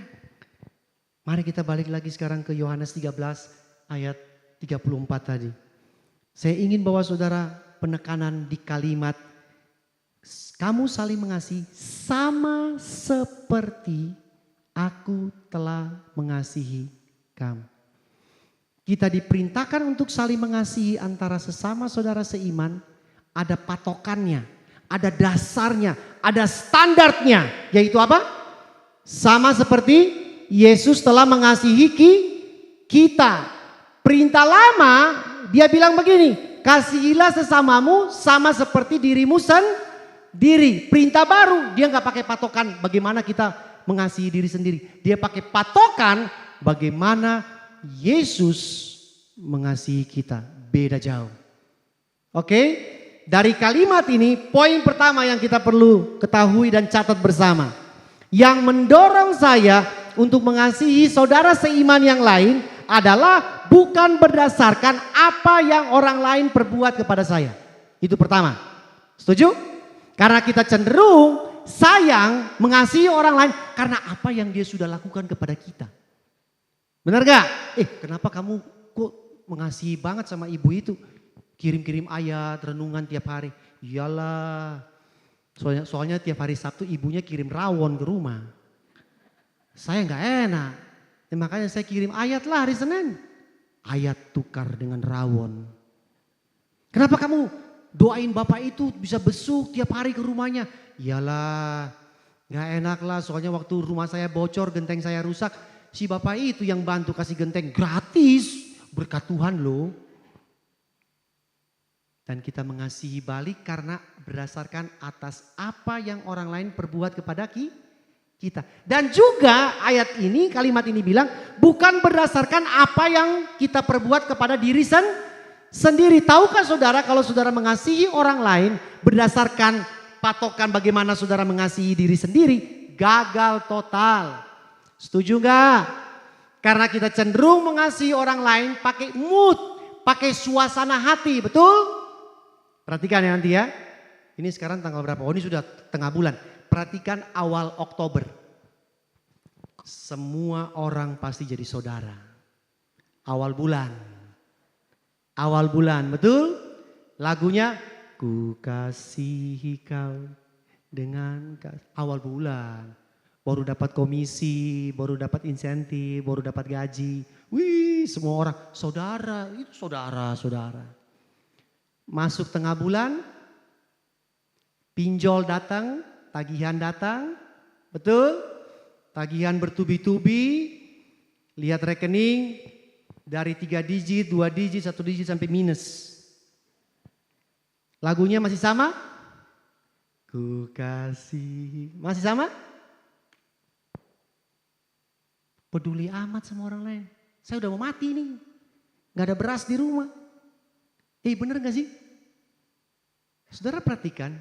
Mari kita balik lagi sekarang ke Yohanes 13 ayat 34 tadi. Saya ingin bawa saudara penekanan di kalimat kamu saling mengasihi sama seperti aku telah mengasihi kamu. Kita diperintahkan untuk saling mengasihi antara sesama saudara seiman. Ada patokannya, ada dasarnya, ada standarnya. Yaitu apa? Sama seperti Yesus telah mengasihi kita. Perintah lama dia bilang begini, kasihilah sesamamu sama seperti dirimu sendiri. Perintah baru dia gak pakai patokan bagaimana kita mengasihi diri sendiri. Dia pakai patokan bagaimana Yesus mengasihi kita. Beda jauh. Oke? Dari kalimat ini poin pertama yang kita perlu ketahui dan catat bersama. Yang mendorong saya untuk mengasihi saudara seiman yang lain adalah bukan berdasarkan apa yang orang lain perbuat kepada saya. Itu pertama. Setuju? Karena kita cenderung sayang mengasihi orang lain karena apa yang dia sudah lakukan kepada kita. Benar gak? Kenapa kamu kok mengasihi banget sama ibu itu? Kirim-kirim ayat, renungan tiap hari. Iyalah. Soalnya tiap hari Sabtu ibunya kirim rawon ke rumah. Saya gak enak. Makanya saya kirim ayat lah hari Senin. Ayat tukar dengan rawon. Kenapa kamu doain bapak itu bisa besuk tiap hari ke rumahnya? Iyalah. Gak enak lah soalnya waktu rumah saya bocor, genteng saya rusak. Si bapak itu yang bantu kasih genteng gratis. Berkat Tuhan loh. Dan kita mengasihi balik karena berdasarkan atas apa yang orang lain perbuat kepada kita. Dan juga ayat ini, kalimat ini bilang bukan berdasarkan apa yang kita perbuat kepada diri sendiri. Tahukah saudara kalau saudara mengasihi orang lain berdasarkan patokan bagaimana saudara mengasihi diri sendiri, gagal total. Setuju gak? Karena kita cenderung mengasihi orang lain pakai mood, pakai suasana hati, betul? Perhatikan ya nanti ya. Ini sekarang tanggal berapa? Oh ini sudah tengah bulan. Perhatikan awal Oktober. Semua orang pasti jadi saudara. Awal bulan. Awal bulan, betul? Lagunya ku kasihi kau dengan awal bulan. Baru dapat komisi, baru dapat insentif, baru dapat gaji. Wih semua orang saudara, itu saudara-saudara. Masuk tengah bulan, pinjol datang, tagihan datang, betul? Tagihan bertubi-tubi, lihat rekening dari 3 digit, 2 digit, 1 digit sampai minus. Lagunya masih sama? Ku kasih, masih sama? Peduli amat sama orang lain. Saya udah mau mati nih, gak ada beras di rumah. Bener gak sih? Saudara perhatikan,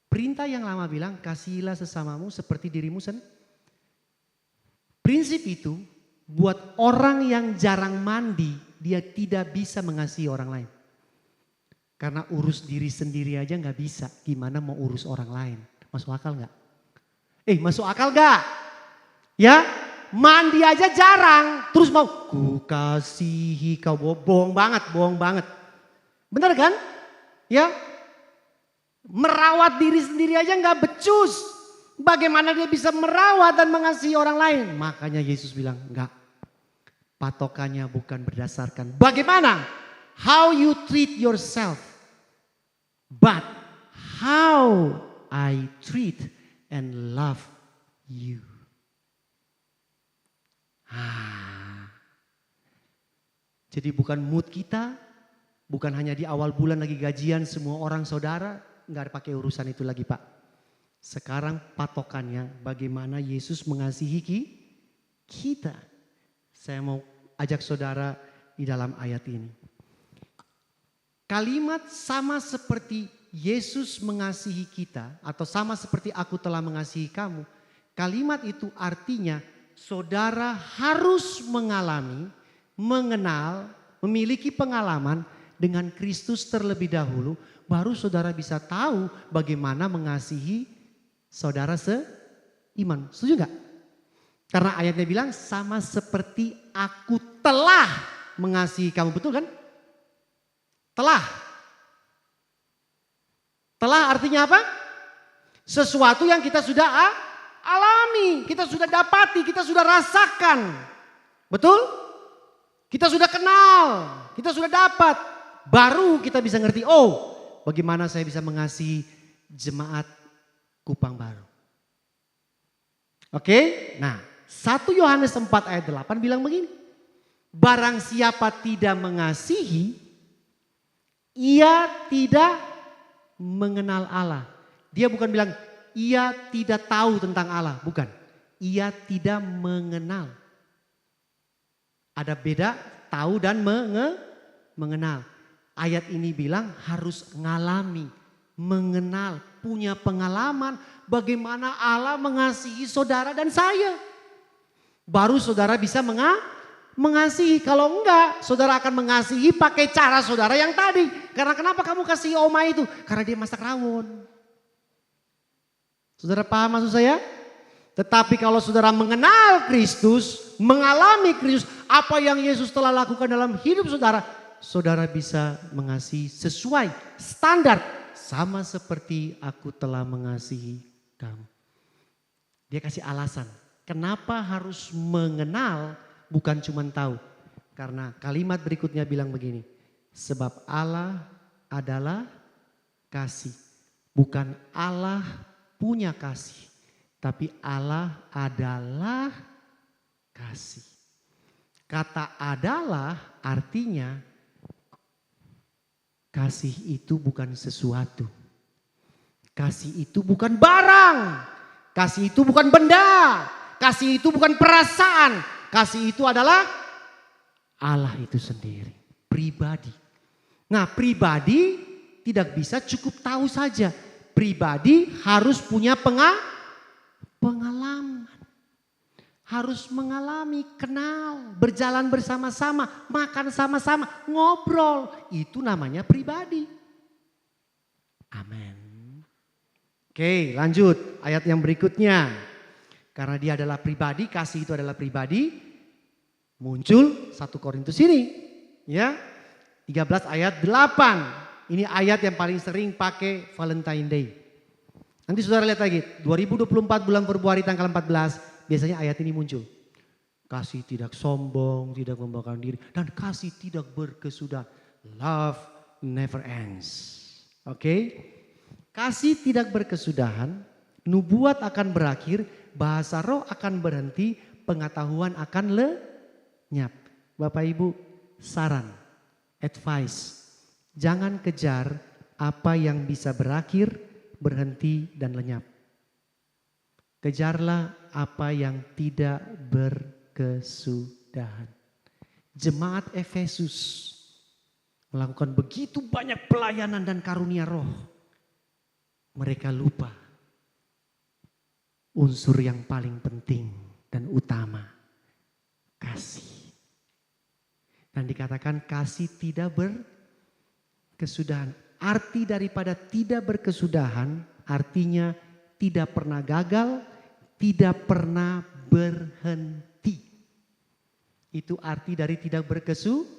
perintah yang lama bilang kasihilah sesamamu seperti dirimu sendiri. Prinsip itu buat orang yang jarang mandi, dia tidak bisa mengasihi orang lain. Karena urus diri sendiri aja gak bisa, gimana mau urus orang lain. Masuk akal gak? Masuk akal gak? Ya, mandi aja jarang, terus mau ku kasihi kau, bohong banget. Benar kan? Ya. Merawat diri sendiri aja nggak becus. Bagaimana dia bisa merawat dan mengasihi orang lain? Makanya Yesus bilang, enggak. Patokannya bukan berdasarkan bagaimana, how you treat yourself, but how I treat and love you. Jadi bukan mood kita, bukan hanya di awal bulan lagi gajian semua orang saudara, nggak pakai urusan itu lagi Pak. Sekarang patokannya bagaimana Yesus mengasihi kita. Saya mau ajak saudara di dalam ayat ini. Kalimat sama seperti Yesus mengasihi kita atau sama seperti aku telah mengasihi kamu. Kalimat itu artinya saudara harus mengalami, mengenal, memiliki pengalaman dengan Kristus terlebih dahulu. Baru saudara bisa tahu bagaimana mengasihi saudara seiman. Setuju enggak? Karena ayatnya bilang sama seperti aku telah mengasihi kamu. Betul kan? Telah. Telah artinya apa? Sesuatu yang kita sudah alami. Kita sudah dapati, kita sudah rasakan. Betul? Kita sudah kenal, kita sudah dapat. Baru kita bisa ngerti, oh bagaimana saya bisa mengasihi jemaat Kupang Baru. Oke, nah 1 Yohanes 4 ayat 8 bilang begini. Barang siapa tidak mengasihi, ia tidak mengenal Allah. Dia bukan bilang ia tidak tahu tentang Allah, bukan. Ia tidak mengenal. Ada beda tahu dan mengenal. Ayat ini bilang harus ngalami, mengenal, punya pengalaman bagaimana Allah mengasihi saudara dan saya. Baru saudara bisa mengasihi. Kalau enggak, saudara akan mengasihi pakai cara saudara yang tadi. Karena kenapa kamu kasih oma itu? Karena dia masak rawon. Saudara paham maksud saya? Tetapi kalau saudara mengenal Kristus, mengalami Kristus, apa yang Yesus telah lakukan dalam hidup saudara, saudara bisa mengasihi sesuai standar. Sama seperti aku telah mengasihi kamu. Dia kasih alasan. Kenapa harus mengenal bukan cuma tahu. Karena kalimat berikutnya bilang begini. Sebab Allah adalah kasih. Bukan Allah punya kasih. Tapi Allah adalah kasih. Kata adalah artinya kasih itu bukan sesuatu. Kasih itu bukan barang. Kasih itu bukan benda. Kasih itu bukan perasaan. Kasih itu adalah Allah itu sendiri. Pribadi. Nah pribadi tidak bisa cukup tahu saja. Pribadi harus punya pengalaman. Harus mengalami, kenal, berjalan bersama-sama, makan sama-sama, ngobrol. Itu namanya pribadi. Amin. Oke lanjut ayat yang berikutnya. Karena dia adalah pribadi, kasih itu adalah pribadi. Muncul 1 Korintus ini. Ya, 13 ayat 8. Ini ayat yang paling sering pakai Valentine Day. Nanti saudara lihat lagi. 2024 bulan Februari tanggal 14. Biasanya ayat ini muncul. Kasih tidak sombong, tidak membanggakan diri. Dan kasih tidak berkesudahan. Love never ends. Oke. Kasih tidak berkesudahan. Nubuat akan berakhir. Bahasa roh akan berhenti, pengetahuan akan lenyap. Bapak Ibu, saran, advice, jangan kejar apa yang bisa berakhir, berhenti dan lenyap. Kejarlah apa yang tidak berkesudahan. Jemaat Efesus melakukan begitu banyak pelayanan dan karunia roh. Mereka lupa unsur yang paling penting dan utama, kasih. Dan dikatakan kasih tidak berkesudahan. Arti daripada tidak berkesudahan artinya tidak pernah gagal, tidak pernah berhenti. Itu arti dari tidak berkesudahan.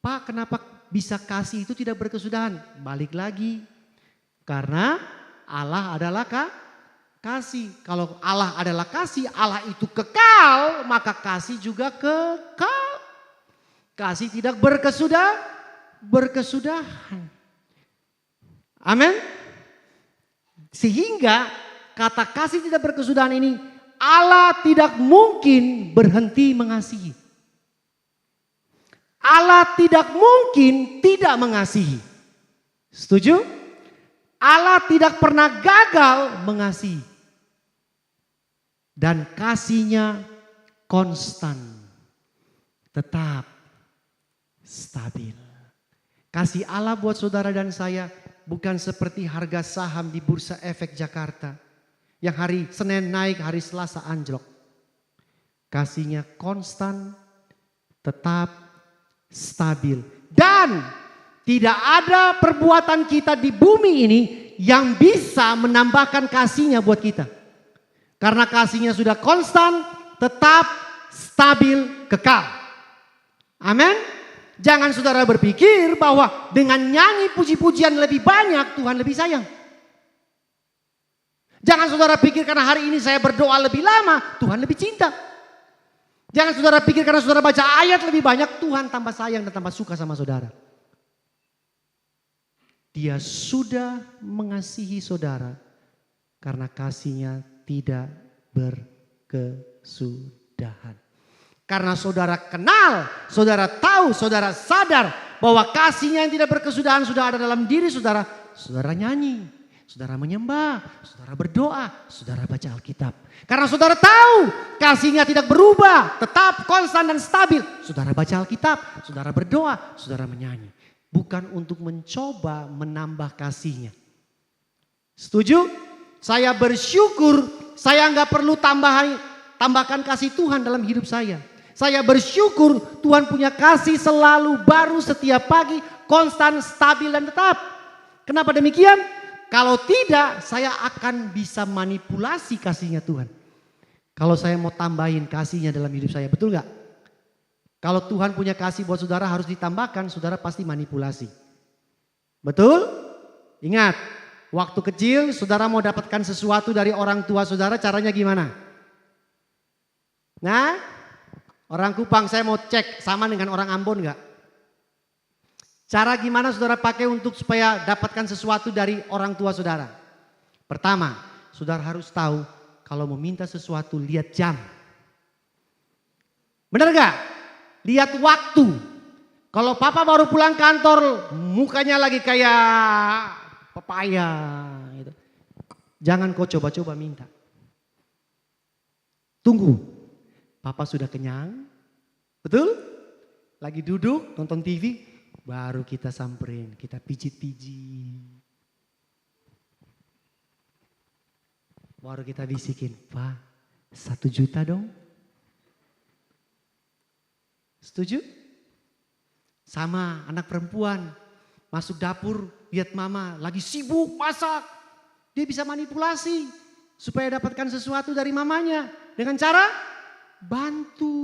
Pak, kenapa bisa kasih itu tidak berkesudahan? Balik lagi. Karena Allah adalah kasih. Kalau Allah adalah kasih, Allah itu kekal, maka kasih juga kekal. Kasih tidak berkesudahan. Amin. Sehingga kata kasih tidak berkesudahan ini, Allah tidak mungkin berhenti mengasihi. Allah tidak mungkin tidak mengasihi. Setuju? Allah tidak pernah gagal mengasihi. Dan kasihnya konstan. Tetap stabil. Kasih Allah buat saudara dan saya bukan seperti harga saham di Bursa Efek Jakarta. Yang hari Senin naik, hari Selasa anjlok. Kasihnya konstan, tetap stabil. Dan tidak ada perbuatan kita di bumi ini yang bisa menambahkan kasihnya buat kita. Karena kasihnya sudah konstan, tetap, stabil, kekal. Amin. Jangan saudara berpikir bahwa dengan nyanyi puji-pujian lebih banyak Tuhan lebih sayang. Jangan saudara pikir karena hari ini saya berdoa lebih lama Tuhan lebih cinta. Jangan saudara pikir karena saudara baca ayat lebih banyak Tuhan tambah sayang dan tambah suka sama saudara. Dia sudah mengasihi saudara karena kasihnya tidak berkesudahan. Karena saudara kenal, saudara tahu, saudara sadar bahwa kasihnya yang tidak berkesudahan sudah ada dalam diri saudara. Saudara nyanyi, saudara menyembah, saudara berdoa, saudara baca Alkitab. Karena saudara tahu kasihnya tidak berubah, tetap konstan dan stabil. Saudara baca Alkitab, saudara berdoa, saudara menyanyi. Bukan untuk mencoba menambah kasihnya. Setuju? Saya bersyukur saya nggak perlu tambahkan kasih Tuhan dalam hidup saya. Saya bersyukur Tuhan punya kasih selalu baru setiap pagi, konstan, stabil dan tetap. Kenapa demikian? Kalau tidak saya akan bisa manipulasi kasihnya Tuhan. Kalau saya mau tambahin kasihnya dalam hidup saya, betul gak? Kalau Tuhan punya kasih buat saudara harus ditambahkan, saudara pasti manipulasi. Betul? Ingat, waktu kecil saudara mau dapatkan sesuatu dari orang tua saudara, caranya gimana? Nah, orang Kupang saya mau cek sama dengan orang Ambon gak? Cara gimana saudara pakai untuk supaya dapatkan sesuatu dari orang tua saudara? Pertama, saudara harus tahu kalau mau minta sesuatu lihat jam. Benar gak? Lihat waktu. Kalau papa baru pulang kantor mukanya lagi kayak pepaya gitu. Jangan kau coba-coba minta. Tunggu. Papa sudah kenyang, betul? Lagi duduk nonton TV, baru kita samperin, kita pijit-pijit. Baru kita bisikin, Pak 1 juta dong. Setuju? Sama anak perempuan, masuk dapur, lihat mama lagi sibuk masak. Dia bisa manipulasi supaya dapatkan sesuatu dari mamanya. Dengan cara bantu.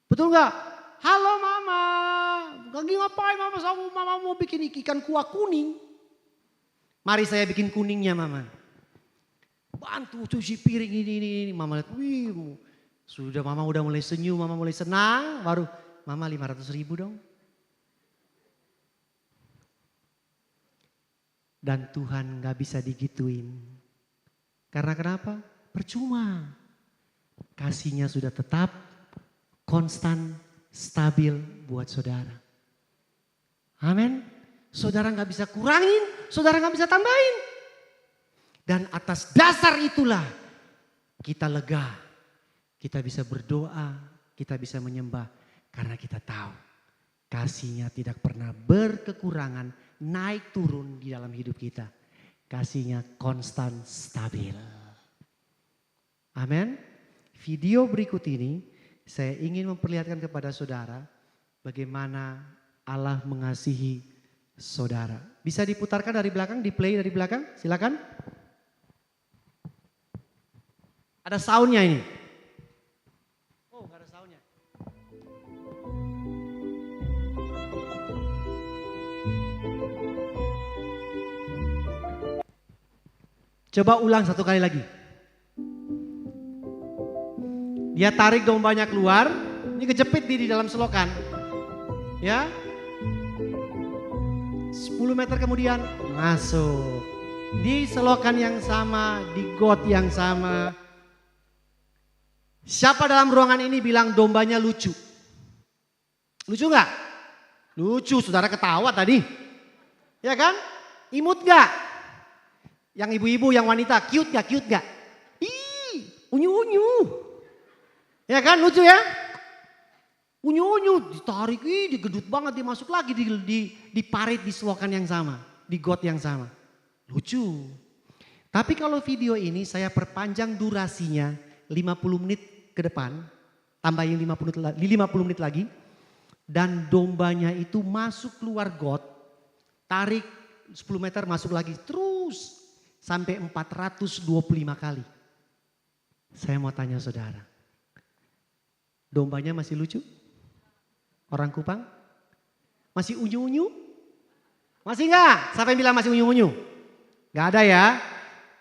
Betul gak? Halo mama, lagi ngapain mama? Mama mau bikin ikan kuah kuning. Mari saya bikin kuningnya mama. Bantu cuci piring ini. Mama lihat, wih, sudah mama udah mulai senyum, mama mulai senang. Baru mama 500.000 dong. Dan Tuhan gak bisa digituin. Karena kenapa? Percuma. Kasihnya sudah tetap, konstan, stabil buat saudara. Amin. Saudara gak bisa kurangin, saudara gak bisa tambahin. Dan atas dasar itulah kita lega. Kita bisa berdoa, kita bisa menyembah. Karena kita tahu kasihnya tidak pernah berkekurangan, naik turun di dalam hidup kita. Kasihnya konstan, stabil. Amin. Video berikut ini saya ingin memperlihatkan kepada saudara bagaimana Allah mengasihi saudara. Bisa diputarkan dari belakang, di play dari belakang, silakan. Ada soundnya ini. Oh, gak ada soundnya. Coba ulang satu kali lagi. Dia tarik dombanya keluar, ini kejepit di dalam selokan. Ya. 10 meter kemudian masuk. Di selokan yang sama, di got yang sama. Siapa dalam ruangan ini bilang dombanya lucu? Lucu nggak? Lucu, saudara ketawa tadi. Ya kan? Imut nggak? Yang ibu-ibu, yang wanita, cute nggak? Cute nggak? Ih, unyu-unyu. Ya kan, lucu ya? Unyu-unyu, ditarik, digedut banget, dia masuk lagi di parit, di selokan yang sama, di got yang sama. Lucu. Tapi kalau video ini saya perpanjang durasinya 50 menit ke depan, tambahin 50 menit lagi. Dan dombanya itu masuk keluar got, tarik 10 meter masuk lagi terus sampai 425 kali. Saya mau tanya saudara, dombanya masih lucu? Orang Kupang? Masih unyu-unyu? Masih enggak? Siapa yang bilang masih unyu-unyu? Enggak ada ya?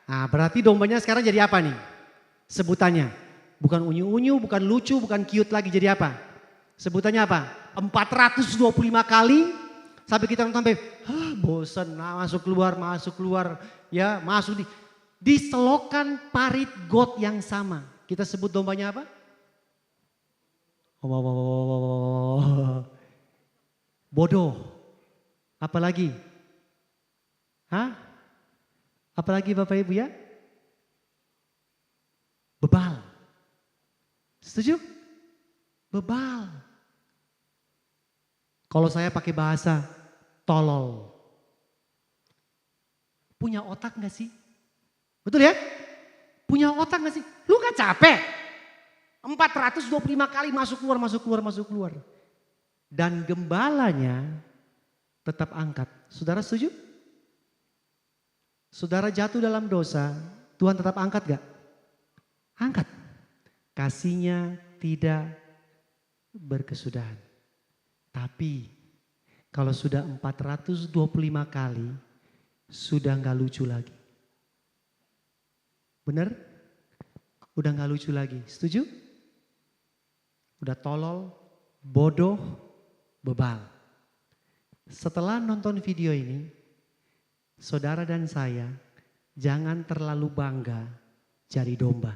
Nah berarti dombanya sekarang jadi apa nih? Sebutannya. Bukan unyu-unyu, bukan lucu, bukan cute lagi, jadi apa? Sebutannya apa? 425 kali sampai kita nonton sampai bosan, masuk keluar, ya masuk di selokan parit got yang sama. Kita sebut dombanya apa? Bodoh. Apalagi? Hah? Apalagi Bapak Ibu ya? Bebal. Setuju? Bebal. Kalau saya pakai bahasa tolol. Punya otak gak sih? Betul ya? Punya otak gak sih? Lu gak capek? 425 kali masuk keluar. Dan gembalanya tetap angkat. Saudara setuju? Saudara jatuh dalam dosa, Tuhan tetap angkat gak? Angkat. Kasihnya tidak berkesudahan. Tapi kalau sudah 425 kali, sudah gak lucu lagi. Benar? Udah gak lucu lagi. Setuju? Udah tolol, bodoh, bebal. Setelah nonton video ini, saudara dan saya jangan terlalu bangga jadi domba.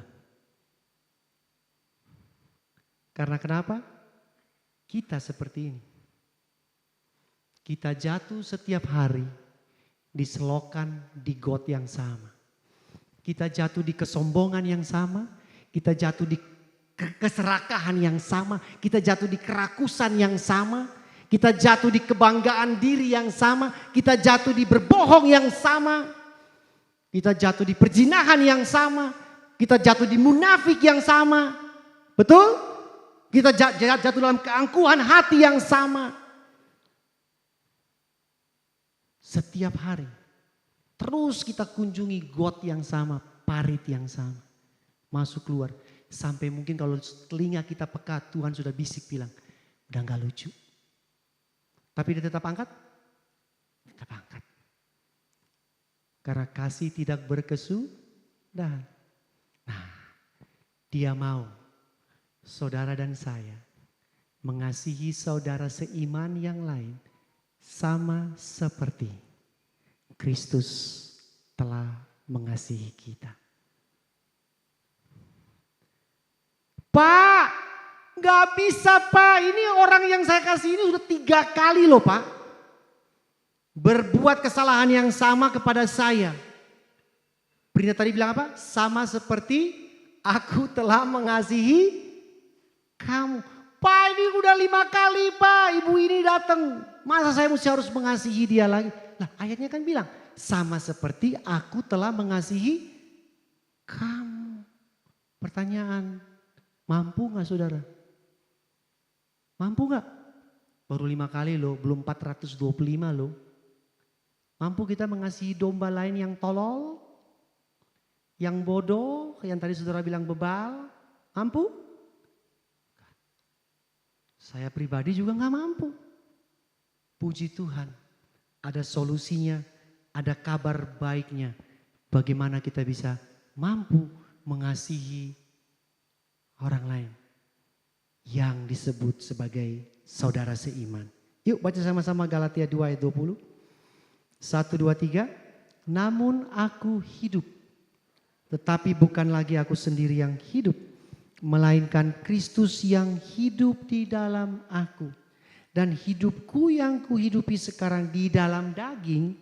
Karena kenapa? Kita seperti ini. Kita jatuh setiap hari di selokan, di got yang sama. Kita jatuh di kesombongan yang sama. Kita jatuh di keserakahan yang sama. Kita jatuh di kerakusan yang sama. Kita jatuh di kebanggaan diri yang sama. Kita jatuh di berbohong yang sama. Kita jatuh di perzinahan yang sama. Kita jatuh di munafik yang sama. Betul? Kita jatuh dalam keangkuhan hati yang sama. Setiap hari. Terus kita kunjungi got yang sama, parit yang sama. Masuk keluar. Sampai mungkin kalau telinga kita peka, Tuhan sudah bisik bilang, udah gak lucu. Tapi dia tetap angkat? Tetap angkat. Karena kasih tidak berkesudahan. Nah, dia mau saudara dan saya mengasihi saudara seiman yang lain sama seperti Kristus telah mengasihi kita. Pak, gak bisa Pak, ini orang yang saya kasih ini sudah 3 kali loh Pak. Berbuat kesalahan yang sama kepada saya. Berita tadi bilang apa? Sama seperti aku telah mengasihi kamu. Pak ini udah 5 kali Pak, ibu ini datang. Masa saya mesti harus mengasihi dia lagi? Lah ayatnya kan bilang, sama seperti aku telah mengasihi kamu. Pertanyaan, mampu gak saudara? Mampu gak? Baru 5 kali loh, belum 425 loh. Mampu kita mengasihi domba lain yang tolol? Yang bodoh, yang tadi saudara bilang bebal? Mampu? Saya pribadi juga gak mampu. Puji Tuhan, ada solusinya, ada kabar baiknya. bagaimana kita bisa mampu mengasihi orang lain yang disebut sebagai saudara seiman. Yuk baca sama-sama Galatia 2 ayat 20. 1, 2, 3. Namun aku hidup, tetapi bukan lagi aku sendiri yang hidup, melainkan Kristus yang hidup di dalam aku. Dan hidupku yang kuhidupi sekarang di dalam daging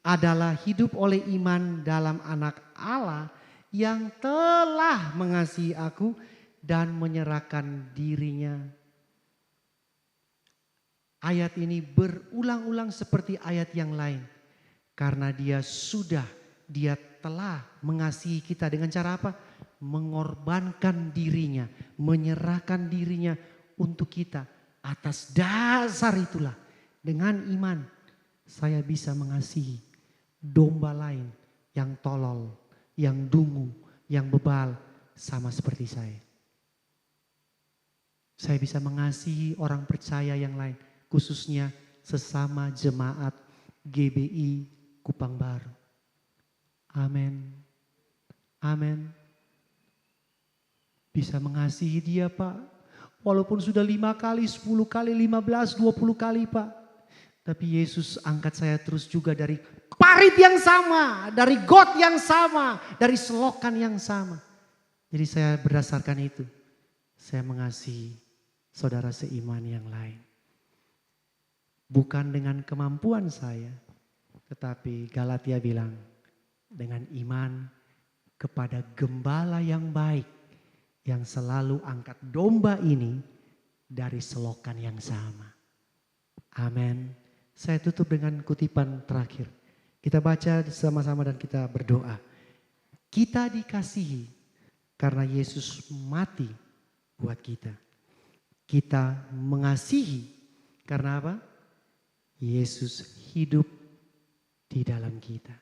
adalah hidup oleh iman dalam Anak Allah yang telah mengasihi aku dan menyerahkan dirinya. Ayat ini berulang-ulang seperti ayat yang lain. Karena dia telah mengasihi kita dengan cara apa? Mengorbankan dirinya, menyerahkan dirinya untuk kita. Atas dasar itulah dengan iman saya bisa mengasihi domba lain yang tolol, yang dungu, yang bebal sama seperti saya. Saya bisa mengasihi orang percaya yang lain, khususnya sesama jemaat GBI Kupang Baru. Amin. Amin. Bisa mengasihi dia, Pak. Walaupun sudah 5 kali, 10 kali, 15, 20 kali, Pak. Tapi Yesus angkat saya terus juga dari parit yang sama, dari got yang sama, dari selokan yang sama. Jadi saya berdasarkan itu, saya mengasihi saudara seiman yang lain. Bukan dengan kemampuan saya, tetapi Galatia bilang dengan iman kepada gembala yang baik yang selalu angkat domba ini dari selokan yang sama. Amin. Saya tutup dengan kutipan terakhir. Kita baca sama-sama dan kita berdoa. Kita dikasihi karena Yesus mati buat kita. Kita mengasihi karena apa? Yesus hidup di dalam kita.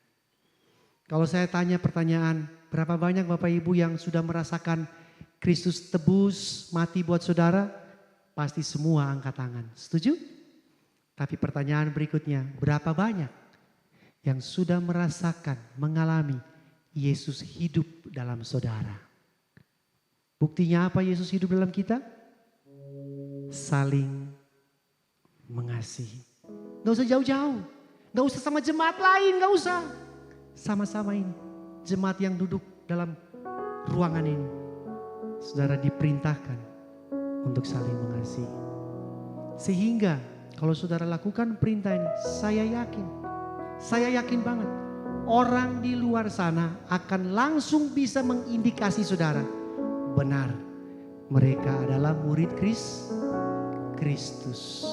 Kalau saya tanya pertanyaan, berapa banyak Bapak Ibu yang sudah merasakan Kristus tebus mati buat saudara? Pasti semua angkat tangan. Setuju? Tapi pertanyaan berikutnya, berapa banyak yang sudah merasakan, mengalami Yesus hidup dalam saudara? Buktinya apa Yesus hidup dalam kita? Saling mengasihi. Gak usah jauh-jauh. Gak usah sama jemaat lain, gak usah. Sama-sama ini. Jemaat yang duduk dalam ruangan ini. Saudara diperintahkan untuk saling mengasihi. Sehingga kalau saudara lakukan perintah ini, saya yakin banget orang di luar sana akan langsung bisa mengindikasi saudara. Benar, mereka adalah murid Kristus.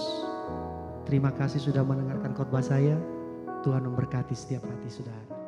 Terima kasih sudah mendengarkan khotbah saya. Tuhan memberkati setiap hati saudara.